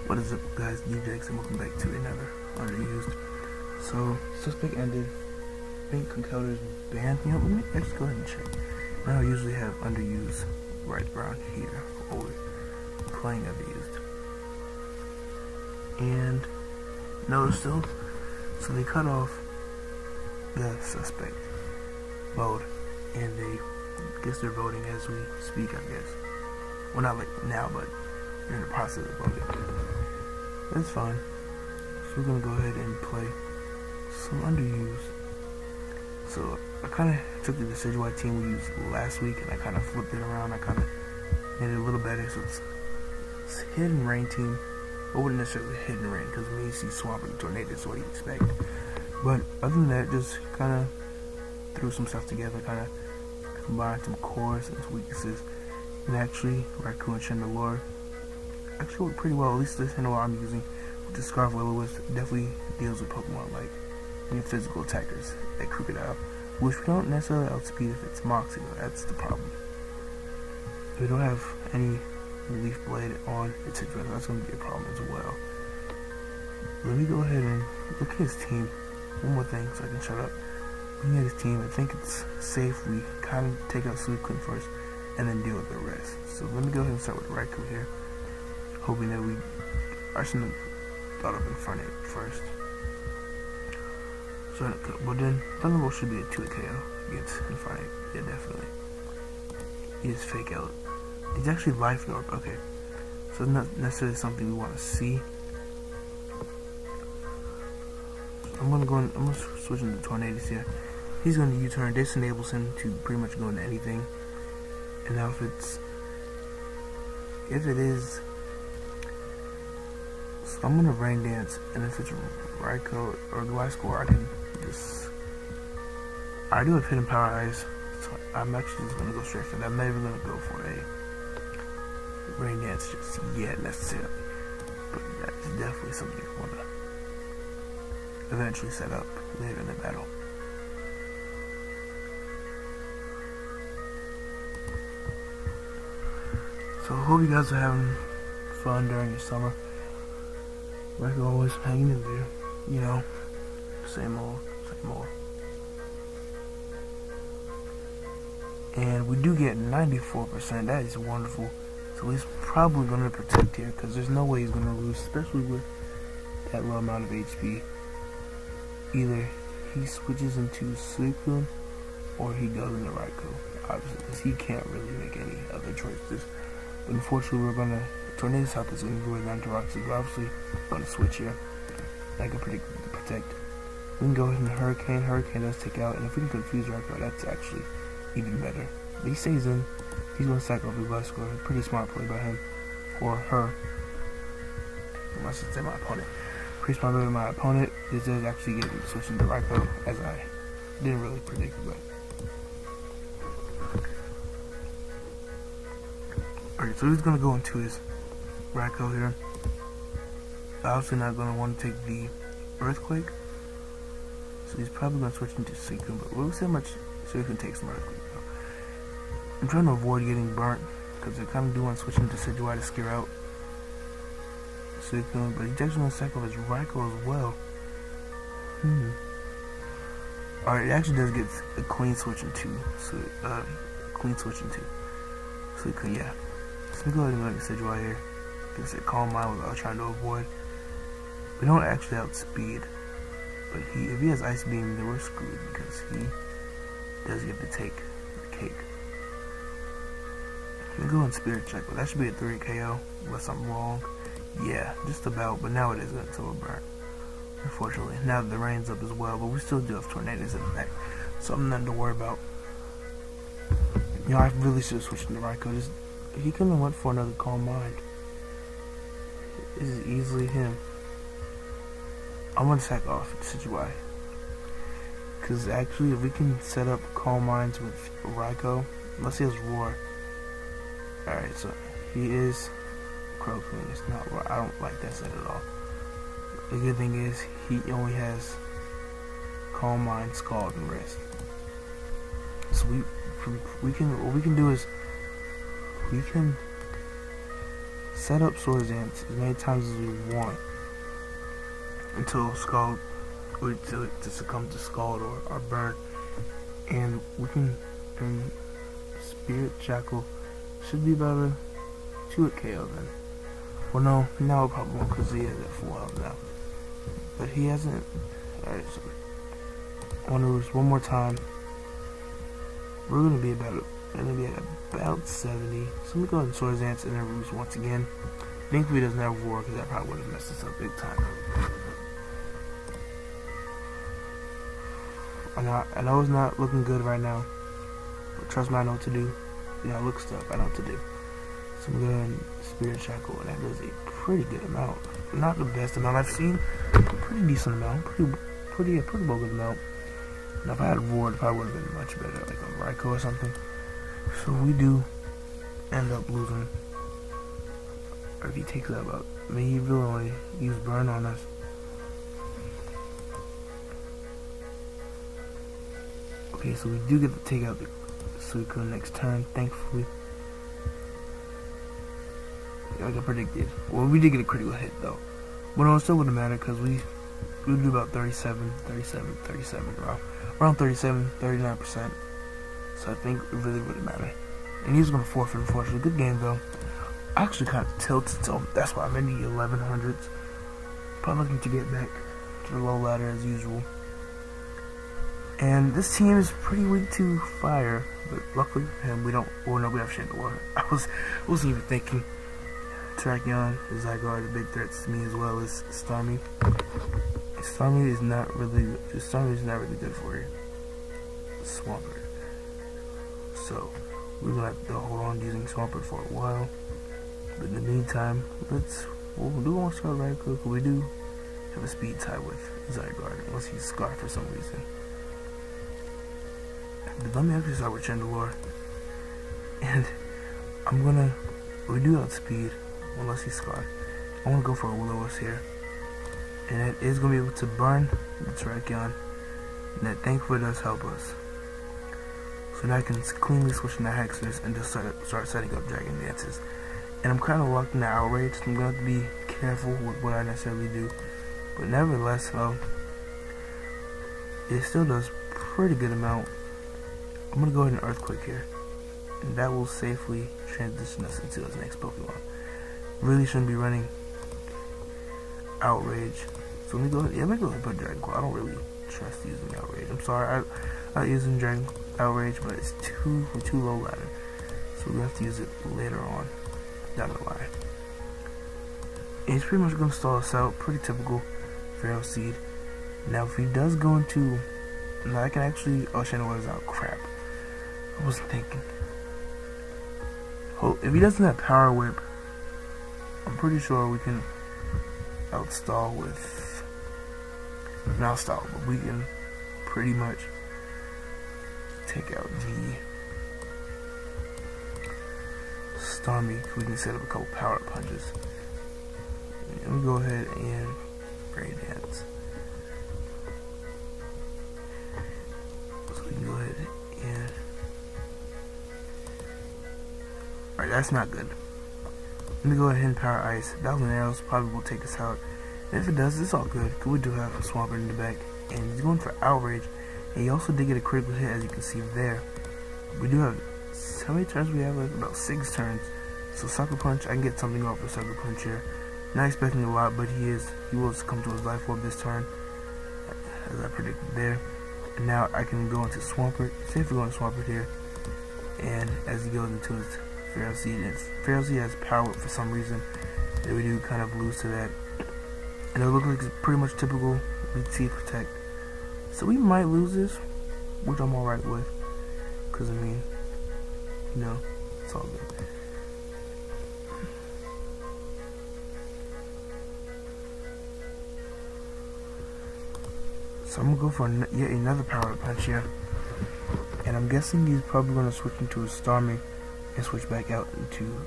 What is up, guys? DJX and welcome back to another Underused. So, suspect ended. Pink encoders banned. You know, let me actually go ahead and check. Now I usually have Underused right around here, or playing Underused. And no, still. So they cut off the suspect mode, and they guess they're voting as we speak, I guess. Well, not like now, but they're in the process of voting. That's fine. So we're gonna go ahead and play some Underused. So I kind of took the decidueye team we used last week, and I kind of flipped it around. I kind of made it a little better. So it's hidden rain team. I wouldn't necessarily hidden rain, because when you see swamp and tornadoes, what do you expect? But other than that, just kind of threw some stuff together, kind of combined some cores and some weaknesses. And actually, Raccoon and Chandelure actually work pretty well. At least the Chandelure I'm using with the Scarf Will-O-Wisp definitely deals with Pokemon like physical attackers like Crocodile, which we don't necessarily outspeed if it's Moxie though. That's the problem. We don't have any Leaf Blade on its address. That's going to be a problem as well. Let me go ahead and look at his team. One more thing so I can shut up. Looking at his team, I think it's safe we kind of take out Suicune first and then deal with the rest. So let me go ahead and start with Raikou here, hoping that I shouldn't have thought of Infernape first. So, but then Thunderbolt should be a 2 KO against Infernape. Yeah, definitely. He is Fake Out. He's actually Life Orb. Okay, so it's not necessarily something we want to see. I'm gonna switch into Tornadus here. He's gonna U-turn. This enables him to pretty much go into anything. And now if it is, so I'm gonna Rain Dance, and if it's Raikou or Gliscor, I can just. I do have Hidden Power Eyes, so I'm actually just gonna go straight for that. I'm not even gonna go for a Rain Dance just yet necessarily, but that's definitely something I wanna eventually set up later in the battle. So I hope you guys are having fun during your summer. Like always, hanging in there, you know, same old. And we do get 94%. That is wonderful. So he's probably going to protect here, because there's no way he's going to lose, especially with that low amount of HP. Either he switches into Suicune or he goes into Raikou, obviously, because he can't really make any other choices. But unfortunately, we're going to Tornado's health is going to go down to Rock, so we're obviously going to switch here. I can protect. We can go ahead and Hurricane. Hurricane does take out, and if we can confuse Raikou, that's actually even better. But he stays in. He's going to sack off the Gliscor. Pretty smart play by him. Or her. I should say my opponent. Pretty smart play by my opponent. This does actually get switched into Raikou, as I didn't really predict it, but. Alright, so he's going to go into his Raikou here. Obviously not going to want to take the Earthquake. So he's probably going to switch into Suicune, but we'll see how much Suicune takes from Earthquake. I'm trying to avoid getting burnt, because I kind of do want to switch into Decidueye to scare out Suicune, but he's actually going to sack off his Raikou as well. Alright, it actually does get a clean switch into Suicune, yeah. So we go ahead and go to Decidueye here. Like I said, Calm Mind was what I was trying to avoid. We don't actually outspeed, but if he has Ice Beam, then we're screwed, because he does get to take the cake. We go in Spirit Check, but that should be a 3 KO, unless I'm wrong. Yeah, just about, but now it isn't until we're burnt. Unfortunately, now that the rain's up as well, but we still do have Tornadoes in the back, so I'm nothing to worry about. You know, I really should have switched into Raikou. He couldn't have went for another Calm Mind. This is easily him. I'm gonna sack off Decidueye, because actually, if we can set up Calm Minds with Raikou, let's see his Roar. Alright, so he is Crocoon. It's not Roar. I don't like that set at all. The good thing is he only has Calm Mind, Scald, and Rest. So what we can do is we can set up Swords Dance as many times as we want until Scald, or to succumb to Scald or Burn, and we can. And Spirit Jackal should be about a 2-hit KO then. Well, no, now it probably won't because he has that full health now. But he hasn't. Alright, so I want to lose one more time. We're gonna be at about 70. So let me go ahead and Swords Dance and then Roost once again. Thankfully he doesn't have War because that probably would have messed us up big time. I know it's not looking good right now, but trust me, I know what to do. You know, look stuff, I know what to do. So I'm going to Spirit Shackle, and that does a pretty good amount. Not the best amount I've seen, but pretty decent amount. Pretty well good amount. Now if I had Ward, it probably would have been much better, like a Raikou or something. So we do end up losing. Or if he takes that out, I mean, he really only used Burn on us. Okay, so we do get to take out the Suicune next turn, thankfully. Like I predicted. Well, we did get a critical hit though. But no, it still wouldn't matter because we do about 37, around 37, 39%. So I think it really wouldn't matter. And he was going to forfeit, unfortunately. Good game though. I actually kind of tilted, so that's why I'm in the 1100s. Probably looking to get back to the low ladder as usual. And this team is pretty weak to fire, but luckily for him, we don't. Well, no, we have Chandelure. I wasn't even thinking. Terrakion, Zygarde, the big threats to me as well as Starmie. Starmie is not really good for you. Swampert. So we're gonna have to hold on using Swampert for a while. But in the meantime, we'll do one start right quick. We do have a speed tie with Zygarde, unless he's Scar for some reason. But let me actually start with Chandelure. And we do outspeed, unless he's Scar. I want to go for a Will-O-Wisp here. And that is going to be able to burn the Terrakion. And that thankfully does help us. So now I can cleanly switch into Hexers and just start setting up Dragon Dances. And I'm kind of locked in the Outrage, so I'm going to have to be careful with what I necessarily do. But nevertheless, it still does pretty good amount. I'm going to go ahead and Earthquake here. And that will safely transition us into his next Pokemon. Really shouldn't be running Outrage. So let me go ahead. Yeah, let me go ahead and put Dragon Claw. I don't really trust using Outrage. I'm sorry, I'm not using Dragon Outrage, but it's too low ladder. So we're going to have to use it later on down the line. And he's pretty much going to stall us out. Pretty typical Feral Seed. Now if he does go into... Now I can actually... Oh, Chandelure is out. Crap. I wasn't thinking. Oh, if he doesn't have Power Whip, I'm pretty sure we can outstall with... Not stall, but we can pretty much take out the Starmie. We can set up a couple Power Punches. And we go ahead and Brain Dance. So we can go ahead and... Alright, that's not good. Let me go ahead and Power Ice. 1,000 Arrows probably will take us out. And if it does, it's all good, because we do have a Swampert in the back. And he's going for Outrage. And he also did get a critical hit, as you can see there. We do have... How many turns we have? Like about 6 turns. So Sucker Punch, I can get something off of Sucker Punch here. Not expecting a lot, but he will succumb to his Life Orb this turn, as I predicted there. And now I can go into Swampert. Safely go into Swampert here. And as he goes into his Feral Seed, and Feral Seed has Power for some reason, then we do kind of lose to that. And it looks like it's pretty much typical Leech Protect. So we might lose this, which I'm alright with. Because, I mean, you know, it's all good. So I'm going to go for yet another Power Punch here. And I'm guessing he's probably going to switch into a Starmie and switch back out into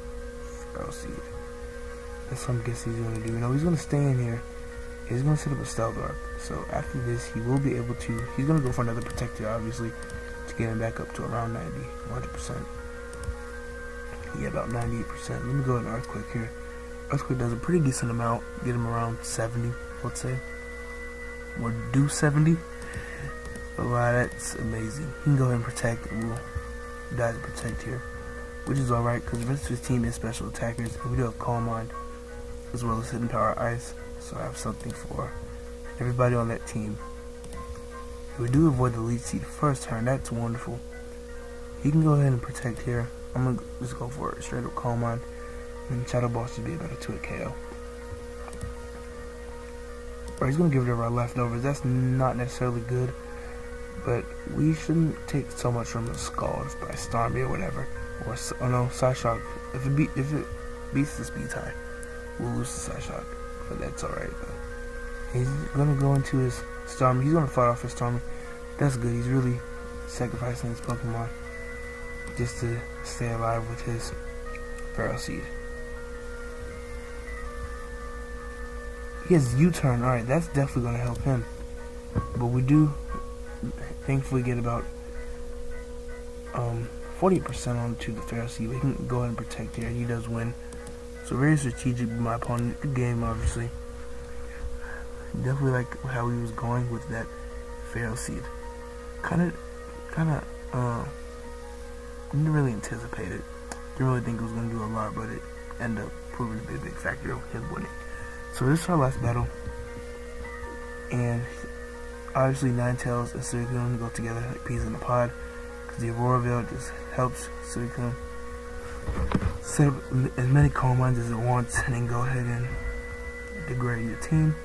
Feral Seed. That's what I'm guessing he's going to do. No, he's going to stay in here. He's going to set up a Stealth Arc. So after this, he will be able to... He's going to go for another Protector, obviously, to get him back up to around 90, 100%. Yeah, about 98%. Let me go ahead and Earthquake here. Earthquake does a pretty decent amount. Get him around 70, let's say. Or do 70. But wow, that's amazing. He can go ahead and protect. We'll die to protect here. Which is alright, because the rest of his team is special attackers. And we do have Calm Mind, as well as Hidden Power Ice. So I have something for everybody on that team. If we do avoid the lead seed first turn, that's wonderful. He can go ahead and protect here. I'm going to just go for it. Straight up Calm Mind. And Shadow Ball should be about a 2-hit KO. Or he's going to give it over our leftovers. That's not necessarily good. But we shouldn't take so much from the Scald by Starmie or whatever. Or, oh no, Psyshock. If it beats the speed tie, we'll lose the Psyshock. But that's alright though. He's going to go into his Starmie. He's going to fight off his Starmie. That's good. He's really sacrificing his Pokemon just to stay alive with his Feral Seed. He has U-turn. Alright, that's definitely going to help him. But we do thankfully get about 40% onto the Feral Seed. But he can go ahead and protect here. He does win. So very strategic with my opponent. Good game, obviously. Definitely like how he was going with that Feral Seed. Kinda didn't really anticipate it. Didn't really think it was going to do a lot, but it ended up proving to be a big factor of him winning. So this is our last battle. And obviously Ninetales and Suicune go together like peas in a pod. Because the Aurora Veil just helps Suicune set up as many Calm Minds as it wants and then go ahead and degrade your team.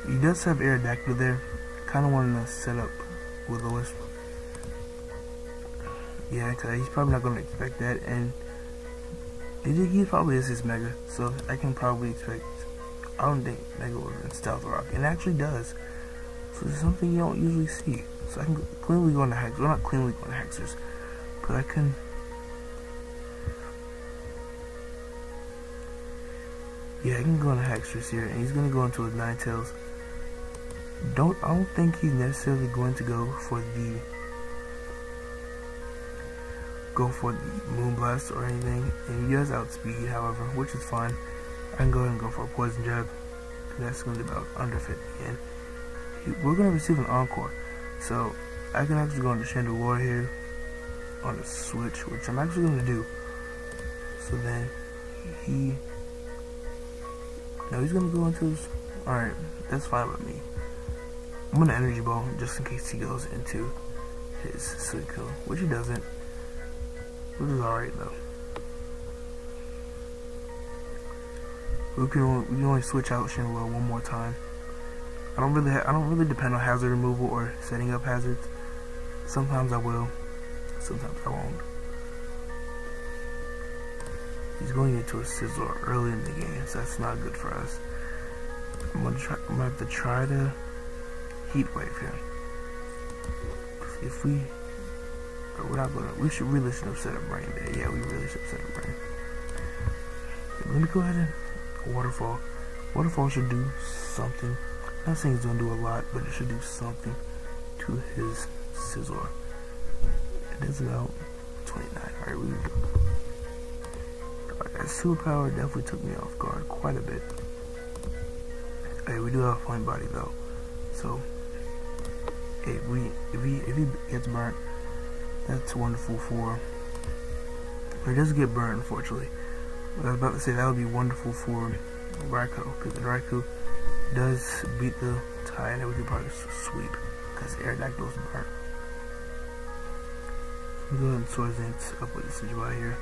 He does have Aerodactyl there. Kind of wanting to set up Will-O-Wisp. Yeah, because he's probably not going to expect that. And he probably is his Mega. So I can probably expect. I don't think Mega will in Stealth Rock. And it actually does. So it's something you don't usually see. So I can cleanly go into Hexers. Well, not cleanly go into Hexers. But I can. Yeah, I can go into Hexers here. And he's going to go into his Ninetales. I don't think he's necessarily going to go for the Moonblast or anything. And he does outspeed, however, which is fine. I can go ahead and go for a Poison Jab. And that's going to be about under 50 again. We're going to receive an Encore. So I can actually go into Chandelure here on a switch, which I'm actually going to do. So then he's going to go into his. Alright, that's fine with me. I'm going to Energy Ball just in case he goes into his Suicune, which he doesn't. Which is alright though. We can only switch out Chandelure one more time. I don't really depend on hazard removal or setting up hazards. Sometimes I will, sometimes I won't. He's going into a Scizor early in the game, so that's not good for us. I'm gonna have to try to Heat Wave here. If we really should have set up Brain there. Yeah, we really should have set up Brain. Let me go ahead and Waterfall. Waterfall should do something. I'm not saying it's gonna do a lot, but it should do something to his Scizor. It is about 29. Alright, we go. That superpower definitely took me off guard quite a bit. Hey, we do have a Flame Body though. So hey, if he gets burnt, that's wonderful for. Or he doesn't get burnt, unfortunately. But I was about to say that would be wonderful for Raikou, because the Raikou does beat the tie, and then we could probably sweep because Aerodactyl's burnt. Let me go ahead and Swords up with the Decidueye here.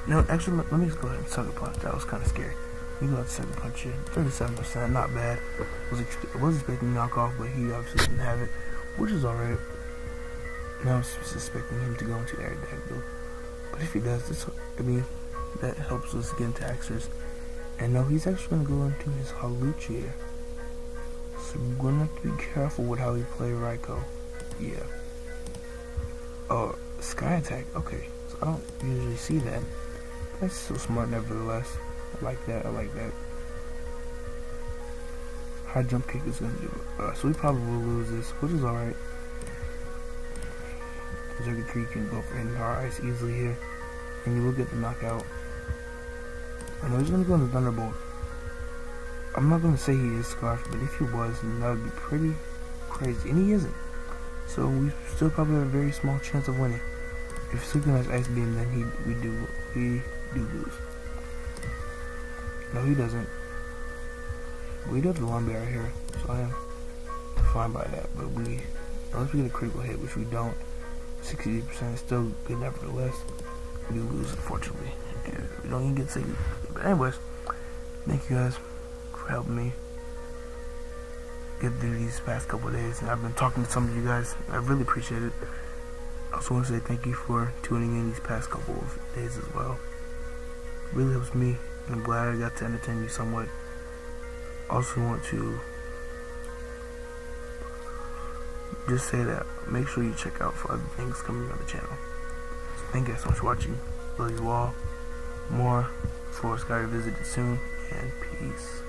No, actually, let me just go ahead and Sucker Punch. That was kind of scary. We go ahead and Sucker Punch here. 37%, not bad. I was expecting knockoff, but he obviously didn't have it, which is alright. Now I'm suspecting him to go into Aerodactyl. But if he does, that helps us get into Axers. And no, he's actually going to go into his Haluchi. So we're going to have to be careful with how we play Raikou. Yeah. Oh, Sky Attack. Okay. So I don't usually see that. That's so smart nevertheless. I like that. High Jump Kick is going to do it. So we probably will lose this, which is alright. Zerga Tree can go for Hidden Power Ice easily here. And you will get the knockout. I know he's gonna go in the Thunderbolt. I'm not gonna say he is Scarf, but if he was, then that would be pretty crazy. And he isn't. So we still probably have a very small chance of winning. If Suki has Ice Beam, then we do lose. No, he doesn't. We do have the Lombi right here, so I am fine by that. But unless we get a critical hit, which we don't, 60% is still good nevertheless. We do lose, unfortunately. And we don't even get Suki. But anyways, thank you guys for helping me get through these past couple of days. And I've been talking to some of you guys. I really appreciate it. I also want to say thank you for tuning in these past couple of days as well. It really helps me, and I'm glad I got to entertain you somewhat. Also want to just say that make sure you check out for other things coming on the channel. So thank you guys so much for watching. Love you all. More Florida Sky Revisited soon, and peace.